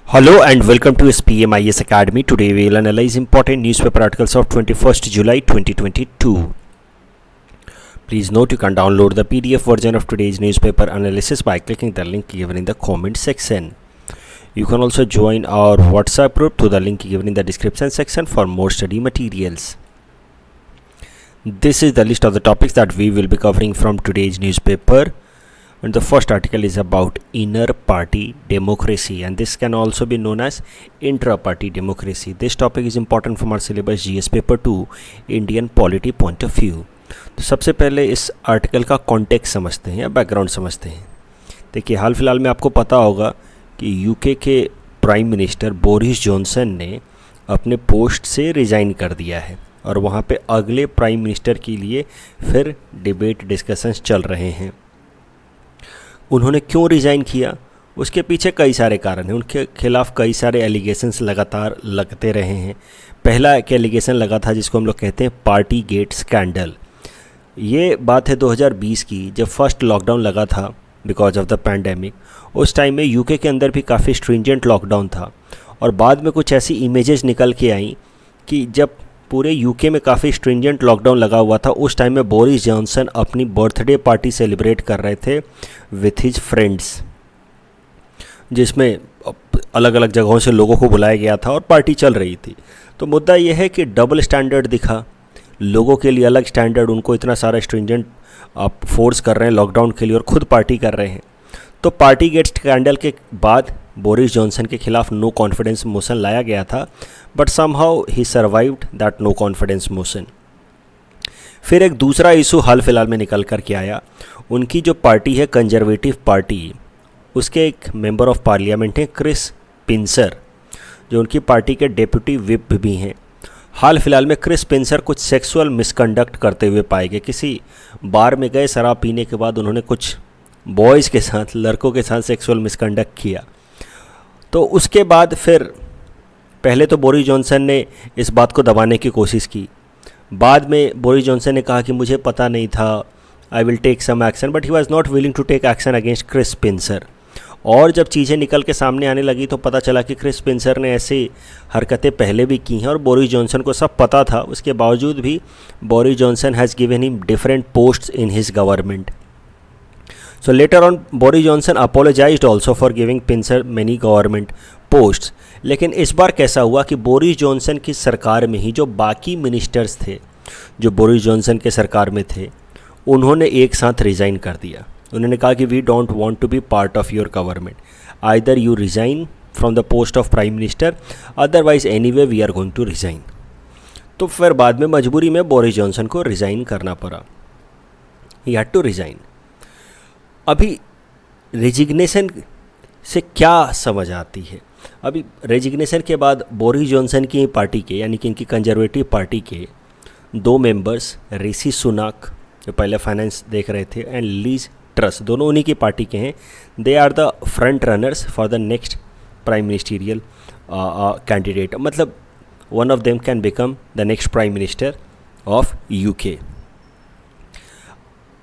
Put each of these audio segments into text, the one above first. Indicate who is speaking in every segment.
Speaker 1: Hello and welcome to SPMIS Academy. Today we will analyze important newspaper articles of 21st July 2022. Please note you can download the PDF version of today's newspaper analysis by clicking the link given in the comment section. You can also join our WhatsApp group through the link given in the description section for more study materials. This is the list of the topics that we will be covering from today's newspaper. And the first article is about inner party democracy, and this can also be known as intra-party democracy. This topic is important from our syllabus GS paper 2 Indian polity point of view. तो सबसे पहले इस article का context समझते हैं या background समझते हैं. देखिए, हाल फिलहाल में आपको पता होगा कि यूके के प्राइम मिनिस्टर बोरिस जॉनसन ने अपने पोस्ट से रिज़ाइन कर दिया है और वहाँ पे अगले प्राइम मिनिस्टर के लिए फिर डिबेट डिस्कशंस चल रहे हैं. उन्होंने क्यों रिज़ाइन किया, उसके पीछे कई सारे कारण हैं. उनके खिलाफ़ कई सारे एलिगेशंस लगातार लगते रहे हैं. पहला एक एलिगेशन लगा था जिसको हम लोग कहते हैं पार्टी गेट स्कैंडल. ये बात है 2020 की, जब फर्स्ट लॉकडाउन लगा था बिकॉज ऑफ द पैंडेमिक. उस टाइम में यूके के अंदर भी काफ़ी स्ट्रिंजेंट लॉकडाउन था और बाद में कुछ ऐसी इमेजेस निकल के आई कि जब पूरे यूके में काफ़ी स्ट्रिंजेंट लॉकडाउन लगा हुआ था, उस टाइम में बोरिस जॉनसन अपनी बर्थडे पार्टी सेलिब्रेट कर रहे थे विथ हिज फ्रेंड्स, जिसमें अलग अलग जगहों से लोगों को बुलाया गया था और पार्टी चल रही थी. तो मुद्दा यह है कि डबल स्टैंडर्ड दिखा. लोगों के लिए अलग स्टैंडर्ड, उनको इतना सारा स्ट्रिंजेंट आप फोर्स कर रहे हैं लॉकडाउन के लिए और ख़ुद पार्टी कर रहे हैं. तो पार्टी गेट स्कैंडल के बाद बोरिस जॉनसन के खिलाफ नो कॉन्फिडेंस मोशन लाया गया था, but somehow he survived that no confidence motion. फिर एक दूसरा इशू हाल फिलहाल में निकल कर के आया. उनकी जो पार्टी है कंजर्वेटिव पार्टी, उसके एक मेंबर ऑफ पार्लियामेंट हैं क्रिस पिंसर, जो उनकी पार्टी के डेप्यूटी विप भी हैं. हाल फिलहाल में क्रिस पिंसर कुछ सेक्सुअल मिसकंडक्ट करते हुए पाए गए. किसी बार में गए, शराब पीने के बाद उन्होंने कुछ बॉयज़ के साथ, लड़कों के साथ सेक्सुअल मिसकंडक्ट किया. तो उसके बाद फिर पहले तो बोरिस जॉनसन ने इस बात को दबाने की कोशिश की. बाद में बोरिस जॉनसन ने कहा कि मुझे पता नहीं था, I will take some action, but he was not willing to take action against Chris Pincher. और जब चीज़ें निकल के सामने आने लगी तो पता चला कि क्रिस पिंसर ने ऐसी हरकतें पहले भी की हैं और बोरिस जॉनसन को सब पता था. उसके बावजूद भी Boris Johnson has given him different posts in his government. So later on, Boris Johnson apologized also for giving Pincer many government posts. लेकिन इस बार कैसा हुआ कि बोरिस जॉनसन की सरकार में ही जो बाकी मिनिस्टर्स थे, जो बोरिस जॉनसन के सरकार में थे, उन्होंने एक साथ रिज़ाइन कर दिया. उन्होंने कहा कि we don't want to be part of your government, either you resign from the post of prime minister, otherwise anyway we are going to resign. तो फिर बाद में मजबूरी में बोरिस जॉनसन को रिज़ाइन करना पड़ा. He had to resign. अभी रेजिग्नेशन से क्या समझ आती है? अभी रेजिग्नेशन के बाद बोरिस जॉनसन की पार्टी के, यानी कि इनकी कंजर्वेटिव पार्टी के दो मेंबर्स, ऋषि सुनाक जो पहले फाइनेंस देख रहे थे, एंड लीज ट्रस, दोनों उन्हीं की पार्टी के हैं. They are the front runners for the next prime ministerial candidate. मतलब one of them can become the next prime minister of UK.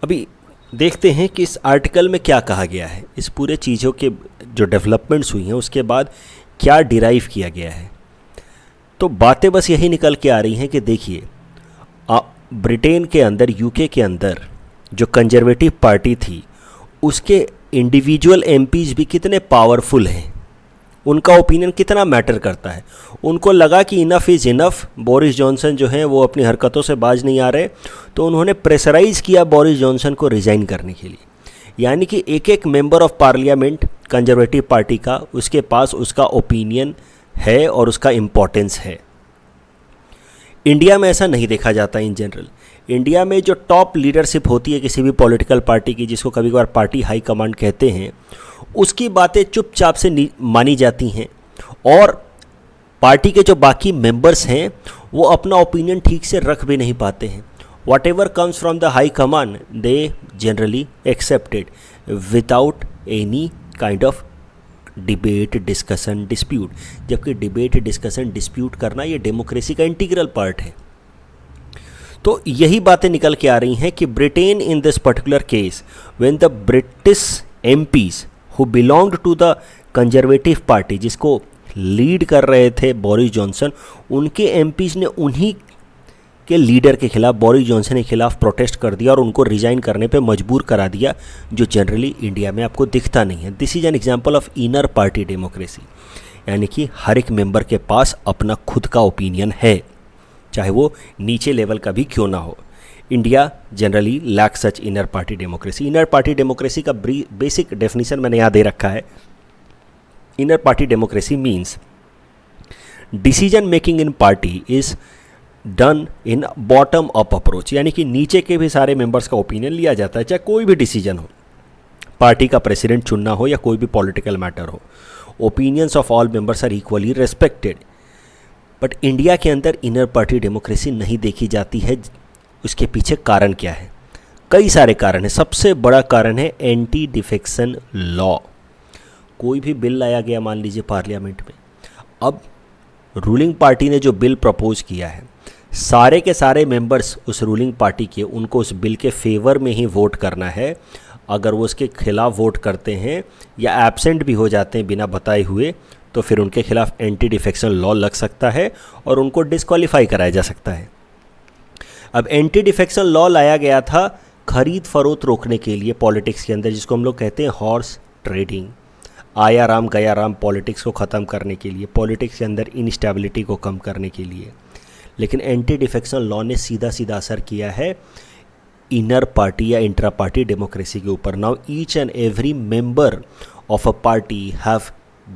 Speaker 1: अभी देखते हैं कि इस आर्टिकल में क्या कहा गया है, इस पूरे चीज़ों के जो डेवलपमेंट्स हुई हैं उसके बाद क्या डिराइव किया गया है. तो बातें बस यही निकल के आ रही हैं कि देखिए, ब्रिटेन के अंदर, यूके के अंदर जो कंजर्वेटिव पार्टी थी, उसके इंडिविजुअल एमपीज़ भी कितने पावरफुल हैं, उनका ओपिनियन कितना मैटर करता है. उनको लगा कि enough is enough, Boris Johnson जो हैं वो अपनी हरकतों से बाज नहीं आ रहे, तो उन्होंने प्रेशराइज़ किया बोरिस जॉनसन को रिज़ाइन करने के लिए. यानी कि एक एक member of parliament conservative party का, उसके पास उसका ओपिनियन है और उसका इम्पोर्टेंस है. इंडिया में ऐसा नहीं देखा जाता इन जनरल. इंडिया में जो टॉप लीडरशिप होती है किसी भी पॉलिटिकल पार्टी की, जिसको कभी कभार पार्टी हाई कमांड कहते हैं, उसकी बातें चुपचाप से मानी जाती हैं और पार्टी के जो बाकी मेंबर्स हैं वो अपना ओपिनियन ठीक से रख भी नहीं पाते हैं. What ever comes from the high command they generally accepted without any kind of debate, discussion, dispute. जबकि डिबेट, डिस्कशन, डिस्प्यूट करना ये डेमोक्रेसी का इंटीग्रल पार्ट है. तो यही बातें निकल के आ रही हैं कि Britain in this particular case, when the British MPs who belonged to the Conservative Party, जिसको लीड कर रहे थे बोरिस जॉनसन, उनके एमपीज ने उन्हीं के लीडर के खिलाफ, बोरिस जॉनसन के खिलाफ प्रोटेस्ट कर दिया और उनको रिजाइन करने पे मजबूर करा दिया, जो जनरली इंडिया में आपको दिखता नहीं है। This is an example of inner party democracy, यानी कि हर एक मेंबर के पास अपना खुद का ओपिनियन है, चाहे वो नीचे लेवल का भी क्यों ना हो। India generally lack such inner party democracy. Inner party democracy का बेसिक डेफिनेशन मैंने यहाँ दे रखा है। Inner party democracy means decision making in party is done in bottom up approach, यानी कि नीचे के भी सारे मेंबर्स का ओपिनियन लिया जाता है, चाहे कोई भी डिसीजन हो, पार्टी का प्रेसिडेंट चुनना हो या कोई भी पॉलिटिकल मैटर हो। Opinions of all members are equally respected. But India के अंदर इनर पार्टी डेमोक्रेसी नहीं देखी जाती है। उसके पीछे कारण क्या है? कई सारे कारण हैं। सबसे बड़ा कारण है एंटी डिफेक्शन लॉ। कोई भी बिल लाया गया, मान लीजिए पार्लियामेंट में, अब रूलिंग पार्टी ने जो बिल प्रपोज किया है, सारे के सारे मेंबर्स उस रूलिंग पार्टी के, उनको उस बिल के फेवर में ही वोट करना है। अगर वो उसके खिलाफ वोट करते हैं या एब्सेंट भी हो जाते हैं बिना बताए हुए, तो फिर उनके खिलाफ एंटी डिफेक्शन लॉ लग सकता है और उनको डिस्क्वालीफाई कराया जा सकता है। अब एंटी डिफेक्शन लॉ लाया गया था खरीद फरोख्त रोकने के लिए पॉलिटिक्स के अंदर, जिसको हम लोग कहते हैं हॉर्स ट्रेडिंग, आया राम गया राम पॉलिटिक्स को ख़त्म करने के लिए, पॉलिटिक्स के अंदर इनस्टेबिलिटी को कम करने के लिए। लेकिन एंटी डिफेक्शन लॉ ने सीधा सीधा असर किया है इनर पार्टी या इंट्रा पार्टी डेमोक्रेसी के ऊपर। Now each and every member of a party have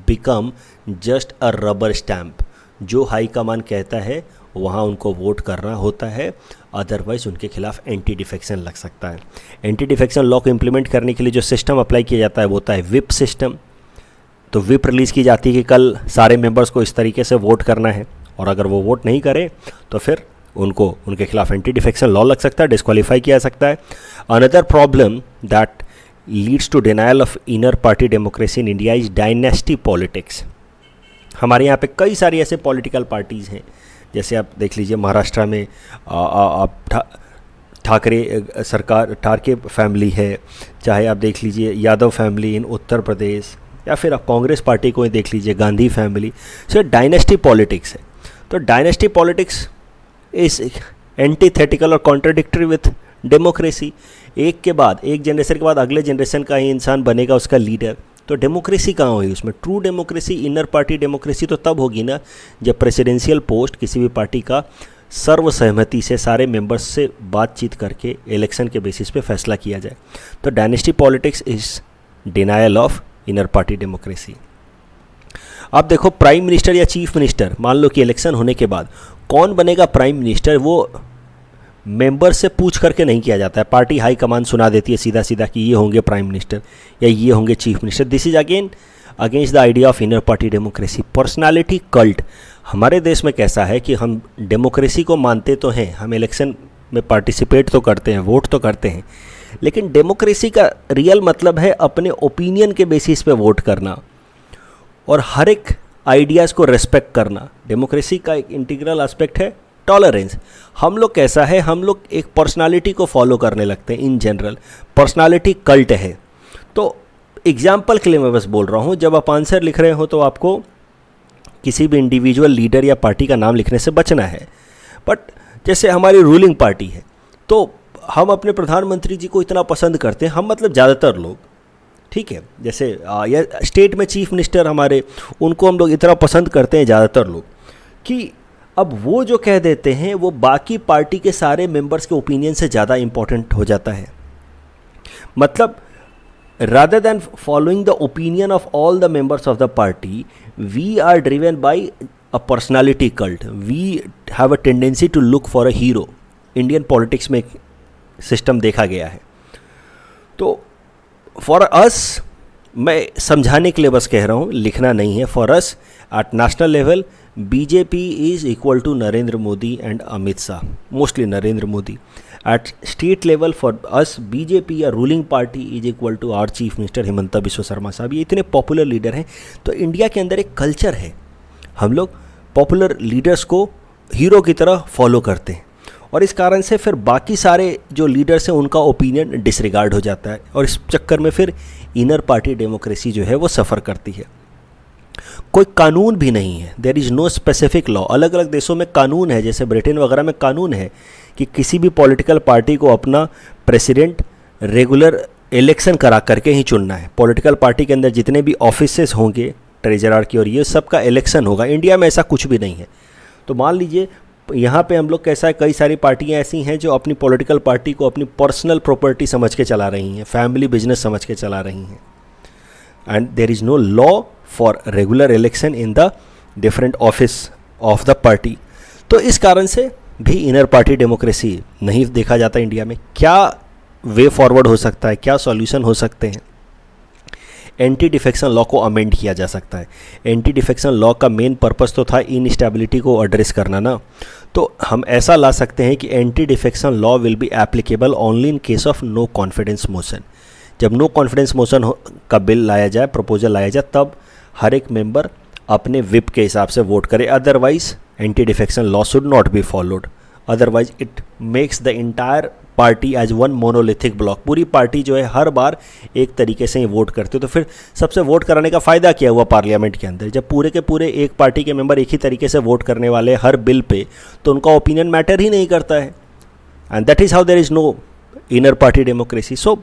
Speaker 1: become just a rubber stamp. जो हाई कमान कहता है वहाँ उनको वोट करना होता है, अदरवाइज उनके खिलाफ एंटी डिफेक्शन लग सकता है। एंटी डिफेक्शन लॉ को इम्प्लीमेंट करने के लिए जो सिस्टम अप्लाई किया जाता है वो होता है विप सिस्टम। तो विप रिलीज़ की जाती है कि कल सारे मेंबर्स को इस तरीके से वोट करना है, और अगर वो वोट नहीं करें तो फिर उनको उनके खिलाफ एंटी डिफेक्शन लॉ लग सकता है, डिस्क्वालीफाई किया जा सकता है। Another problem that leads to denial of inner party democracy in India is dynasty politics. हमारे यहाँ पे कई सारी ऐसे पॉलिटिकल पार्टीज़ हैं, जैसे आप देख लीजिए महाराष्ट्र में आप ठाकरे सरकार, ठाकरे फैमिली है, चाहे आप देख लीजिए यादव फैमिली इन उत्तर प्रदेश, या फिर आप कांग्रेस पार्टी को ही देख लीजिए गांधी फैमिली। सो डायनेस्टी पॉलिटिक्स है। तो डायनेस्टी पॉलिटिक्स इज एंटीथेटिकल और कॉन्ट्राडिक्टरी विथ डेमोक्रेसी। एक के बाद, एक जनरेशन के बाद अगले जनरेशन का ही इंसान बनेगा उसका लीडर। तो डेमोक्रेसी कहाँ हुई उसमें? True democracy, inner party democracy तो तब होगी ना जब प्रेसिडेंशियल पोस्ट किसी भी पार्टी का सर्वसहमति से सारे मेंबर्स से बातचीत करके इलेक्शन के बेसिस पे फैसला किया जाए। तो dynasty politics is denial of inner party democracy. आप देखो प्राइम मिनिस्टर या चीफ मिनिस्टर, मान लो कि इलेक्शन होने के बाद कौन बनेगा प्राइम मिनिस्टर, वो मेंबर से पूछ करके नहीं किया जाता है। पार्टी हाई कमान सुना देती है सीधा सीधा कि ये होंगे प्राइम मिनिस्टर या ये होंगे chief minister. This is again against the idea of inner party democracy. Personality cult हमारे देश में कैसा है कि हम डेमोक्रेसी को मानते तो हैं, हम इलेक्शन में पार्टिसिपेट तो करते हैं, वोट तो करते हैं, लेकिन डेमोक्रेसी का रियल मतलब है अपने ओपिनियन के बेसिस पे वोट करना और हर एक आइडियाज़ को रेस्पेक्ट करना। डेमोक्रेसी का एक इंटीग्रल एस्पेक्ट है टॉलरेंस। हम लोग कैसा है, हम लोग एक पर्सनालिटी को फॉलो करने लगते हैं। इन जनरल पर्सनालिटी कल्ट है। तो एग्जाम्पल के लिए मैं बस बोल रहा हूँ, जब आप आंसर लिख रहे हो तो आपको किसी भी इंडिविजुअल लीडर या पार्टी का नाम लिखने से बचना है। बट जैसे हमारी रूलिंग पार्टी है तो हम अपने प्रधानमंत्री जी को इतना पसंद करते हैं, हम मतलब ज़्यादातर लोग, ठीक है, जैसे या स्टेट में चीफ मिनिस्टर हमारे, उनको हम लोग इतना पसंद करते हैं ज़्यादातर लोग कि अब वो जो कह देते हैं वो बाकी पार्टी के सारे मेंबर्स के ओपिनियन से ज़्यादा इम्पोर्टेंट हो जाता है। मतलब rather than following the opinion of all the members of the party, we are driven by a personality cult. We have a tendency to look for a hero. Indian politics में system देखा गया है। तो for us, मैं समझाने के लिए बस कह रहा हूँ, लिखना नहीं है। For us at national level BJP is equal to Narendra Modi and Amit Shah, mostly Narendra Modi. At state level for us BJP या ruling party is equal to our chief minister Himanta Biswa Sarma साहब। ये इतने पॉपुलर लीडर हैं। तो इंडिया के अंदर एक कल्चर है, हम लोग पॉपुलर लीडर्स को हीरो की तरह फॉलो करते हैं और इस कारण से फिर बाकी सारे जो लीडर्स हैं उनका ओपिनियन डिसरिगार्ड हो जाता है और इस चक्कर में फिर इनर पार्टी डेमोक्रेसी जो है वो सफ़र करती है। कोई कानून भी नहीं है, there is no specific law. अलग अलग देशों में कानून है, जैसे ब्रिटेन वगैरह में कानून है कि किसी भी पॉलिटिकल पार्टी को अपना प्रेसिडेंट रेगुलर इलेक्शन करा करके ही चुनना है। पॉलिटिकल पार्टी के अंदर जितने भी ऑफिसेस होंगे ट्रेजरर की और ये सब का इलेक्शन होगा। इंडिया में ऐसा कुछ भी नहीं है। तो मान लीजिए यहाँ पे हम लोग कैसा है, कई सारी पार्टियाँ ऐसी हैं जो अपनी पॉलिटिकल पार्टी को अपनी पर्सनल प्रॉपर्टी समझ के चला रही हैं, फैमिली बिजनेस समझ के चला रही हैं, and there is no law for regular election in the different office of the party. तो इस कारण से भी इनर पार्टी डेमोक्रेसी नहीं देखा जाता इंडिया में। क्या वे फॉरवर्ड हो सकता है, क्या सॉल्यूशन हो सकते हैं? एंटी डिफेक्शन लॉ को अमेंड किया जा सकता है। एंटी डिफेक्शन लॉ का मेन पर्पस तो था इनस्टेबिलिटी को एड्रेस करना ना, तो हम ऐसा ला सकते हैं कि anti defection law will be applicable only in case of no confidence motion. जब नो कॉन्फिडेंस मोशन का बिल लाया जाए, प्रपोजल लाया जाए, तब हर एक मेंबर अपने विप के हिसाब से वोट करे। Otherwise anti defection law should not be followed. Otherwise it makes the entire party as one monolithic block. पूरी पार्टी जो है हर बार एक तरीके से ही वोट करते हो, तो फिर सबसे वोट कराने का फ़ायदा क्या हुआ पार्लियामेंट के अंदर? जब पूरे के पूरे एक पार्टी के मेंबर एक ही तरीके से वोट करने वाले हर बिल पे, तो उनका ओपिनियन मैटर ही नहीं करता है। And that is how there is no inner party democracy. So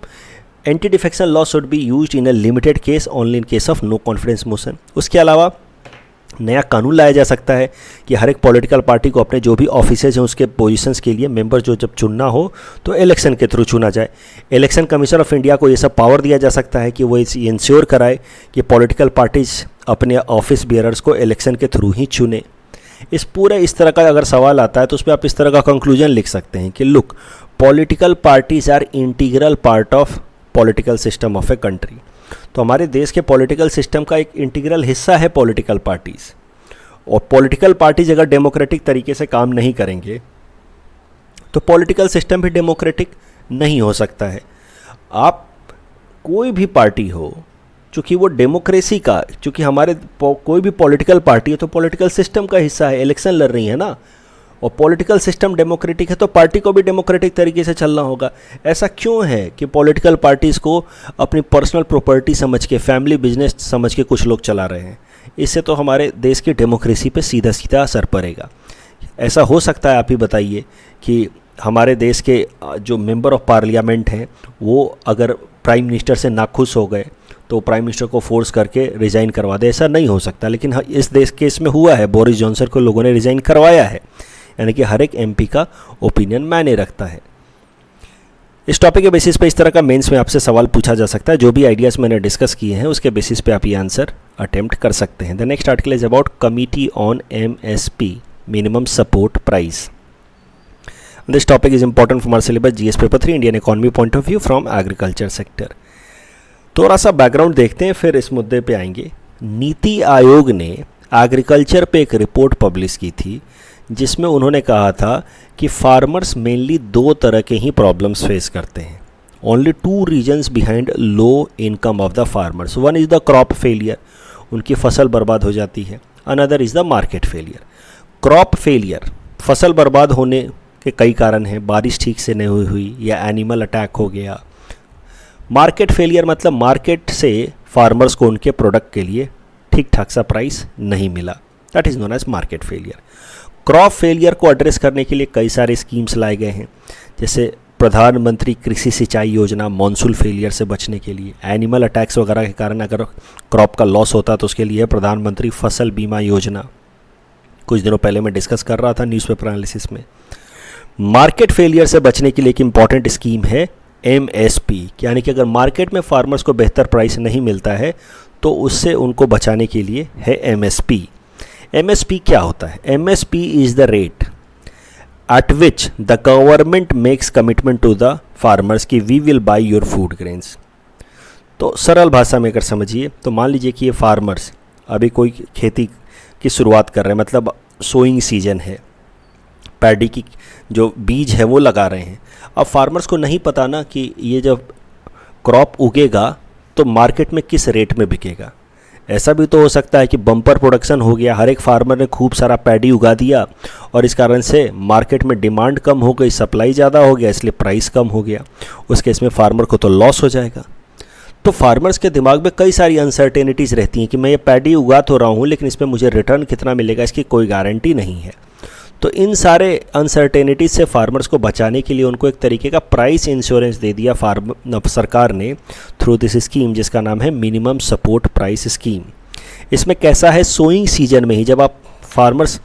Speaker 1: anti defection law should be used in a limited case, only in case of no confidence motion. उसके अलावा नया कानून लाया जा सकता है कि हर एक पॉलिटिकल पार्टी को अपने जो भी ऑफिसेज हैं उसके पोजीशंस के लिए मेंबर जो जब चुनना हो तो इलेक्शन के थ्रू चुना जाए। इलेक्शन कमीशन ऑफ इंडिया को ये सब पावर दिया जा सकता है कि वो इंश्योर कराए कि पॉलिटिकल पार्टीज अपने ऑफिस बियरर्स को इलेक्शन के थ्रू ही चुने। इस तरह का अगर सवाल आता है तो उस पर आप इस तरह का कंक्लूजन लिख सकते हैं कि look, political parties are integral part of political system of a country. तो हमारे देश के पॉलिटिकल सिस्टम का एक इंटीग्रल हिस्सा है पॉलिटिकल पार्टीज़। और पॉलिटिकल पार्टीज अगर डेमोक्रेटिक तरीके से काम नहीं करेंगे तो पॉलिटिकल सिस्टम भी डेमोक्रेटिक नहीं हो सकता है। आप कोई भी पार्टी हो, चूँकि वो डेमोक्रेसी का, चूँकि हमारे कोई भी पॉलिटिकल पार्टी है तो पॉलिटिकल सिस्टम का हिस्सा है, इलेक्शन लड़ रही है ना, और पॉलिटिकल सिस्टम डेमोक्रेटिक है तो पार्टी को भी डेमोक्रेटिक तरीके से चलना होगा। ऐसा क्यों है कि पॉलिटिकल पार्टीज़ को अपनी पर्सनल प्रॉपर्टी समझ के, फैमिली बिजनेस समझ के कुछ लोग चला रहे हैं? इससे तो हमारे देश की डेमोक्रेसी पे सीधा सीधा असर पड़ेगा। ऐसा हो सकता है, आप ही बताइए, कि हमारे देश के जो मेंबर ऑफ पार्लियामेंट हैं वो अगर प्राइम मिनिस्टर से नाखुश हो गए तो प्राइम मिनिस्टर को फोर्स करके रिज़ाइन करवा दे? ऐसा नहीं हो सकता। लेकिन इस देश केस में हुआ है, बोरिस जॉनसन को लोगों ने रिज़ाइन करवाया है। यानी कि हर एक एमपी का ओपिनियन मायने रखता है। इस टॉपिक के बेसिस पे इस तरह का मेंस में आपसे सवाल पूछा जा सकता है। जो भी आइडियाज़ मैंने डिस्कस किए हैं उसके बेसिस पे आप ये आंसर अटेम्प्ट कर सकते हैं। The next article is about committee on MSP, minimum support price. This topic is important from our syllabus GS paper 3 Indian economy point of view from agriculture sector. थोड़ा सा background देखते हैं, फिर इस मुद्दे पे आएंगे। नीति आयोग ने एग्रीकल्चर पे एक रिपोर्ट पब्लिश की थी जिसमें उन्होंने कहा था कि फार्मर्स मेनली दो तरह के ही प्रॉब्लम्स फेस करते हैं। Only two reasons behind low income of the farmers. One is the crop failure, उनकी फसल बर्बाद हो जाती है। Another is the market failure. Crop failure, फसल बर्बाद होने के कई कारण हैं, बारिश ठीक से नहीं हुई या एनिमल अटैक हो गया। मार्केट फेलियर मतलब मार्केट से फार्मर्स को उनके प्रोडक्ट के लिए ठीक ठाक सा प्राइस नहीं मिला, that is known as market failure. Crop failure को एड्रेस करने के लिए कई सारे स्कीम्स लाए गए हैं, जैसे प्रधानमंत्री कृषि सिंचाई योजना मॉनसून फेलियर से बचने के लिए। एनिमल अटैक्स वगैरह के कारण अगर क्रॉप का लॉस होता तो उसके लिए प्रधानमंत्री फसल बीमा योजना, कुछ दिनों पहले मैं डिस्कस कर रहा था न्यूज़पेपर एनालिसिस में। मार्केट फेलियर से बचने के लिए एक इम्पॉर्टेंट स्कीम है एमएसपी, यानी कि अगर मार्केट में फार्मर्स को बेहतर प्राइस नहीं मिलता है तो उससे उनको बचाने के लिए है एमएसपी। एमएसपी क्या होता है? MSP is the rate at which the government makes commitment to the farmers कि we will buy your food grains. तो सरल भाषा में अगर समझिए तो मान लीजिए कि ये फार्मर्स अभी कोई खेती की शुरुआत कर रहे हैं, मतलब सोइंग सीजन है, पैडी की जो बीज है वो लगा रहे हैं। अब फार्मर्स को नहीं पता ना कि ये जब क्रॉप उगेगा तो मार्केट में किस रेट में बिकेगा। ऐसा भी तो हो सकता है कि बम्पर प्रोडक्शन हो गया, हर एक फार्मर ने खूब सारा पैडी उगा दिया और इस कारण से मार्केट में डिमांड कम हो गई, सप्लाई ज़्यादा हो गया, इसलिए प्राइस कम हो गया। उस केस में फार्मर को तो लॉस हो जाएगा। तो फार्मर्स के दिमाग में कई सारी अनसर्टेनिटीज़ रहती हैं कि मैं ये पैडी उगा तो रहा हूँ लेकिन इसमें मुझे रिटर्न कितना मिलेगा इसकी कोई गारंटी नहीं है। तो इन सारे अनसर्टेनिटीज से फार्मर्स को बचाने के लिए उनको एक तरीके का प्राइस इंश्योरेंस दे दिया सरकार ने थ्रू दिस स्कीम, जिसका नाम है मिनिमम सपोर्ट प्राइस स्कीम। इसमें कैसा है, सोइंग सीजन में ही जब आप फार्मर्स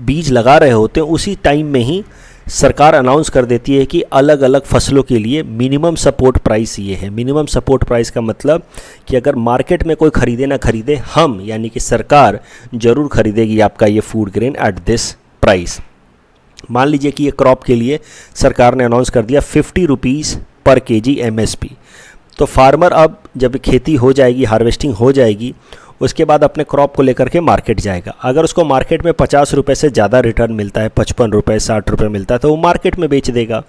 Speaker 1: बीज लगा रहे होते हैं उसी टाइम में ही सरकार अनाउंस कर देती है कि अलग अलग फसलों के लिए मिनिमम सपोर्ट प्राइस ये है। मिनिमम सपोर्ट प्राइस का मतलब कि अगर मार्केट में कोई ख़रीदे ना ख़रीदे, हम यानी कि सरकार ज़रूर खरीदेगी आपका ये food grain at this price. मान लीजिए कि ये क्रॉप के लिए सरकार ने अनाउंस कर दिया 50 रुपीज़ पर केजी MSP। तो फार्मर अब जब खेती हो जाएगी, हार्वेस्टिंग हो जाएगी, उसके बाद अपने क्रॉप को लेकर के मार्केट जाएगा। अगर उसको मार्केट में 50 रुपये से ज़्यादा रिटर्न मिलता है, 55 रुपये 60 रुपये मिलता है, तो वो मार्केट में बेच देगा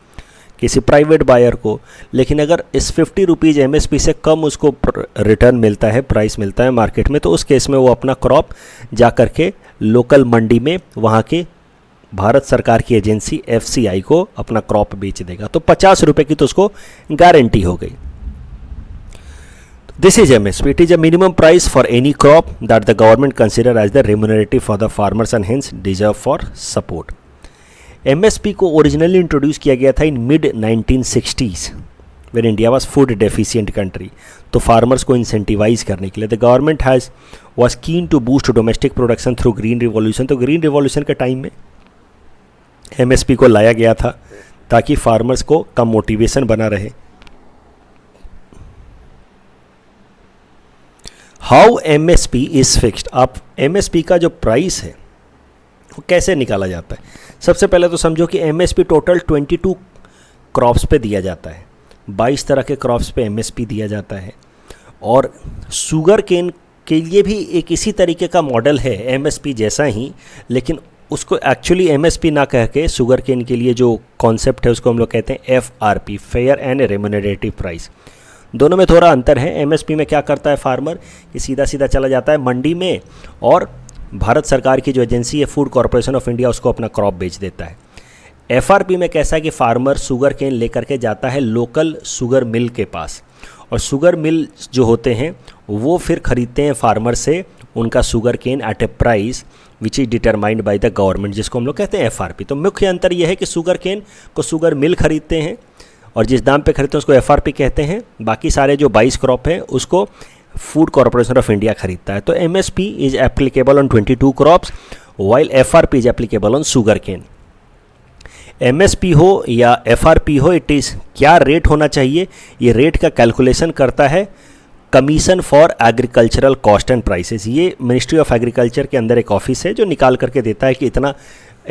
Speaker 1: किसी प्राइवेट बायर को। लेकिन अगर इस 50 रुपीज़ MSP से कम उसको रिटर्न मिलता है, प्राइस मिलता है मार्केट में, तो उस केस में वो अपना क्रॉप जा कर के लोकल मंडी में वहाँ के भारत सरकार की एजेंसी FCI को अपना क्रॉप बेच देगा। तो 50 रुपये की तो उसको गारंटी हो गई। This is MSP. It is a minimum price for any crop that the government consider as the remunerative for the farmers and hence deserve for support. MSP को ओरिजिनली इंट्रोड्यूस किया गया था in mid 1960s when India was food deficient country. तो farmers को incentivise करने के लिए the government was keen to boost domestic production through green revolution. तो ग्रीन रिवॉल्यूशन के टाइम में MSP को लाया गया था ताकि फार्मर्स को कम मोटिवेशन बना रहे। How MSP is fixed. आप MSP का जो प्राइस है वो कैसे निकाला जाता है। सबसे पहले तो समझो कि MSP टोटल 22 क्रॉप्स पे दिया जाता है, 22 तरह के क्रॉप्स पे MSP दिया जाता है। और शुगर केन के लिए भी एक इसी तरीके का मॉडल है MSP जैसा ही, लेकिन उसको एक्चुअली MSP ना कह के शुगर केन के लिए जो कॉन्सेप्ट है उसको हम लोग कहते हैं FRP, fair and remunerative price. दोनों में थोड़ा अंतर है। MSP में क्या करता है फार्मर कि सीधा सीधा चला जाता है मंडी में और भारत सरकार की जो एजेंसी है फूड कॉरपोरेशन ऑफ इंडिया उसको अपना क्रॉप बेच देता है। FRP में कैसा है कि फार्मर शुगर केन लेकर के जाता है लोकल शुगर मिल के पास, और शुगर मिल जो होते हैं वो फिर ख़रीदते हैं फार्मर से उनका sugar cane at a price which is determined by the government, जिसको हम लोग कहते हैं FRP। तो मुख्य अंतर यह है कि शुगर केन को शुगर मिल खरीदते हैं और जिस दाम पे खरीदते हैं उसको FRP कहते हैं। बाकी सारे जो 22 क्रॉप हैं उसको फूड कॉरपोरेशन ऑफ इंडिया खरीदता है। तो MSP is applicable on 22 crops while FRP is applicable on sugar cane. MSP हो या FRP हो, इट इज़ क्या रेट होना चाहिए, ये रेट का कैलकुलेशन करता है commission for agricultural cost and prices. ये मिनिस्ट्री ऑफ एग्रीकल्चर के अंदर एक ऑफिस है जो निकाल करके देता है कि इतना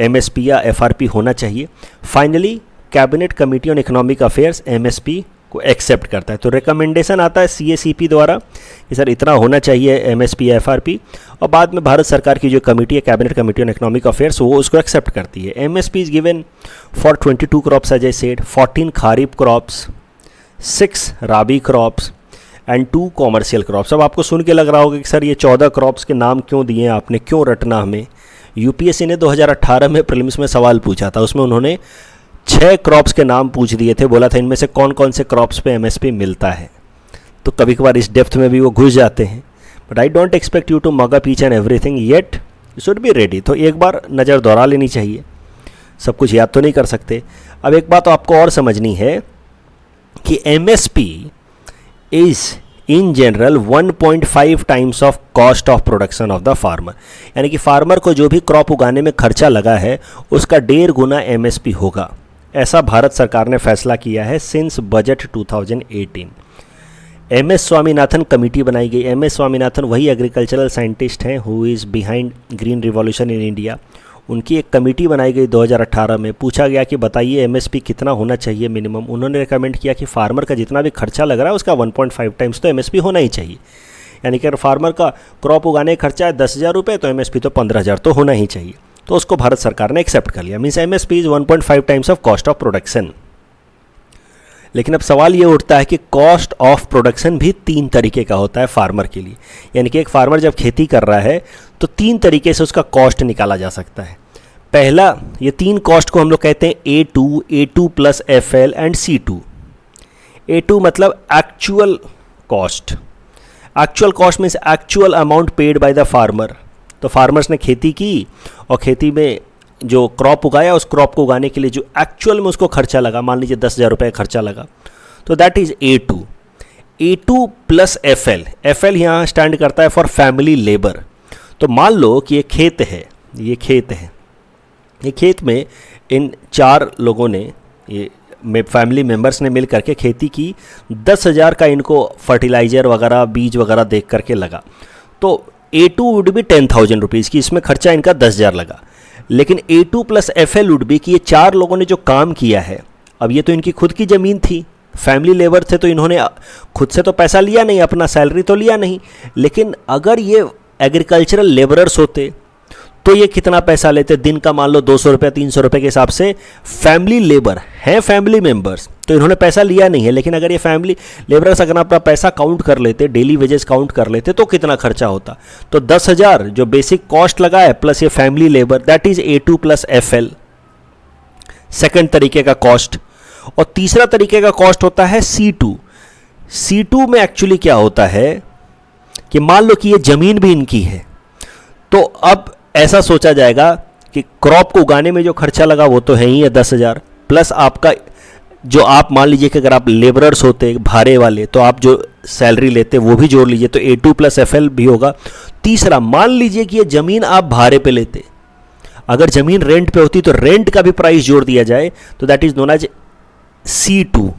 Speaker 1: MSP या FRP होना चाहिए। Finally cabinet committee on economic affairs MSP को एक्सेप्ट करता है। तो रिकमेंडेशन आता है CACP द्वारा कि सर इतना होना चाहिए MSP या FRP, और बाद में भारत सरकार की जो कमेटी है cabinet committee on economic affairs वो उसको एक्सेप्ट करती है। MSP is given for 22 crops as I said, 14 kharif crops, 6 rabi crops and 2 commercial crops. अब आपको सुन के लग रहा होगा कि सर ये 14 क्रॉप्स के नाम क्यों दिए आपने, क्यों रटना हमें। UPSC ने 2018 में प्रीलिम्स में सवाल पूछा था, उसमें उन्होंने 6 क्रॉप्स के नाम पूछ दिए थे, बोला था इनमें से कौन कौन से क्रॉप्स पे MSP मिलता है। तो कभी कभार इस डेप्थ में भी वो घुस जाते हैं, but I don't expect you to mug up each and everything yet, you should be ready. तो एक बार नज़र दोहरा लेनी चाहिए, सब कुछ याद तो नहीं कर सकते। अब एक बात तो आपको और समझनी है कि MSP is in general 1.5 times of cost of production of the farmer, यानी कि फार्मर को जो भी क्रॉप उगाने में खर्चा लगा है उसका 1.5 गुना MSP होगा। ऐसा भारत सरकार ने फैसला किया है since budget 2018। MS Swaminathan committee बनाई गई। MS स्वामीनाथन वही एग्रीकल्चरल साइंटिस्ट हैं who is behind green revolution in India. उनकी एक कमेटी बनाई गई 2018 में। पूछा गया कि बताइए MSP कितना होना चाहिए मिनिमम। उन्होंने रिकमेंड किया कि फार्मर का जितना भी खर्चा लग रहा है उसका 1.5 टाइम्स तो MSP होना ही चाहिए। यानी कि अगर फार्मर का क्रॉप उगाने का खर्चा है 10,000 रुपये तो MSP तो 15,000 तो होना ही चाहिए। तो उसको भारत सरकार ने एक्सेप्ट कर लिया। Means MSP is 1.5 times of cost of production. लेकिन अब सवाल ये उठता है कि कॉस्ट ऑफ प्रोडक्शन भी 3 तरीके का होता है फार्मर के लिए। यानी कि एक फार्मर जब खेती कर रहा है तो 3 तरीके से उसका कॉस्ट निकाला जा सकता है। पहला, ये 3 कॉस्ट को हम लोग कहते हैं A2 plus FL and C2। A2 मतलब actual cost. Actual cost means actual amount paid by the farmer. तो फार्मर्स ने खेती की और खेती में जो क्रॉप उगाया, उस क्रॉप को उगाने के लिए जो एक्चुअल में उसको खर्चा लगा, मान लीजिए 10,000 रुपये खर्चा लगा, तो that is A2। A2 plus FL, FL यहाँ स्टैंड करता है फॉर फैमिली लेबर। तो मान लो कि ये खेत है, ये खेत में इन 4 लोगों ने, ये फैमिली मेम्बर्स ने मिल करके खेती की, 10,000 का इनको फर्टिलाइज़र वगैरह बीज वगैरह देख करके लगा। तो A2 वुड भी 10,000 रुपीज़ की, इसमें खर्चा इनका 10,000 लगा। लेकिन A2 प्लस FL वुड भी कि ये 4 लोगों ने जो काम किया है, अब ये तो इनकी खुद की ज़मीन थी, फैमिली लेबर थे, तो इन्होंने खुद से तो पैसा लिया नहीं, अपना सैलरी तो लिया नहीं। लेकिन अगर ये एग्रीकल्चरल लेबरर्स होते तो ये कितना पैसा लेते, दिन का मान लो 200 रुपये 300 रुपये के हिसाब से। फैमिली लेबर हैं, फैमिली मेंबर्स, तो इन्होंने पैसा लिया नहीं है। लेकिन अगर ये फैमिली लेबरर्स अगर अपना पैसा काउंट कर लेते, डेली वेजेस काउंट कर लेते, तो कितना खर्चा होता। तो 10,000 जो बेसिक कॉस्ट लगा है प्लस ये family labour, that is A2 plus FL, second तरीके का कॉस्ट। और तीसरा तरीके का कॉस्ट होता है C2। C2 में एक्चुअली क्या होता है कि मान लो कि ये ज़मीन भी इनकी है, तो अब ऐसा सोचा जाएगा कि क्रॉप को उगाने में जो खर्चा लगा वो तो है ही है 10,000, प्लस आपका जो आप मान लीजिए कि अगर आप लेबरर्स होते भाड़े वाले, तो आप जो सैलरी लेते वो भी जोड़ लीजिए, तो A2 प्लस FL भी होगा। तीसरा, मान लीजिए कि ये ज़मीन आप भाड़े पे लेते, अगर ज़मीन रेंट पे होती तो रेंट का भी प्राइस जोड़ दिया जाए, तो that is known as C2।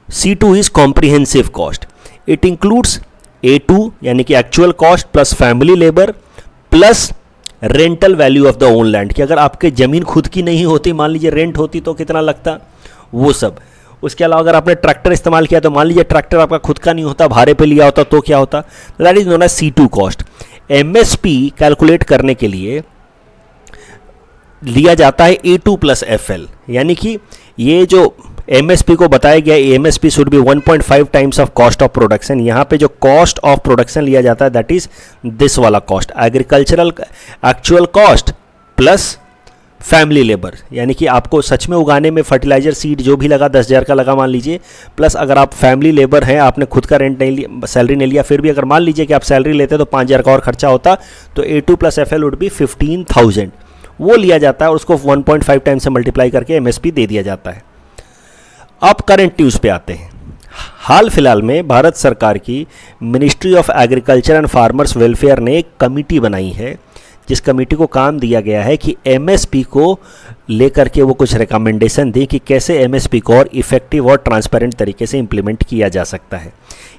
Speaker 1: C2 is comprehensive cost. It includes A2 यानी कि actual cost plus family labour plus rental value of the own land, कि अगर आपके ज़मीन खुद की नहीं होती, मान लीजिए रेंट होती, तो कितना लगता, वो सब। उसके अलावा अगर आपने ट्रैक्टर इस्तेमाल किया, तो मान लीजिए ट्रैक्टर आपका खुद का नहीं होता, भाड़े पे लिया होता, तो क्या होता, तो that is known as C2 cost. MSP calculate करने के लिए लिया जाता है A2 प्लस FL, यानी कि ये जो MSP को बताया गया, MSP should be 1.5 times of cost of production. यहाँ पे जो कॉस्ट ऑफ प्रोडक्शन लिया जाता है दैट इज दिस वाला cost, agricultural actual cost plus family labour, यानी कि आपको सच में उगाने में फर्टिलाइजर सीड जो भी लगा 10,000 का लगा मान लीजिए, प्लस अगर आप फैमिली लेबर हैं, आपने खुद का रेंट नहीं लिया, सैलरी नहीं लिया, फिर भी अगर मान लीजिए कि आप सैलरी लेते तो 5,000 का और खर्चा होता, तो A2 plus FL would be 15,000, वो लिया जाता है और उसको 1.5 टाइम से मल्टीप्लाई करके MSP दे दिया जाता है। अब करंट न्यूज़ पे आते हैं। हाल फिलहाल में भारत सरकार की ministry of agriculture and farmers welfare ने एक कमेटी बनाई है, जिस कमेटी को काम दिया गया है कि MSP को लेकर के वो कुछ रिकमेंडेशन दें कि कैसे MSP को और इफेक्टिव और ट्रांसपेरेंट तरीके से इम्प्लीमेंट किया जा सकता है।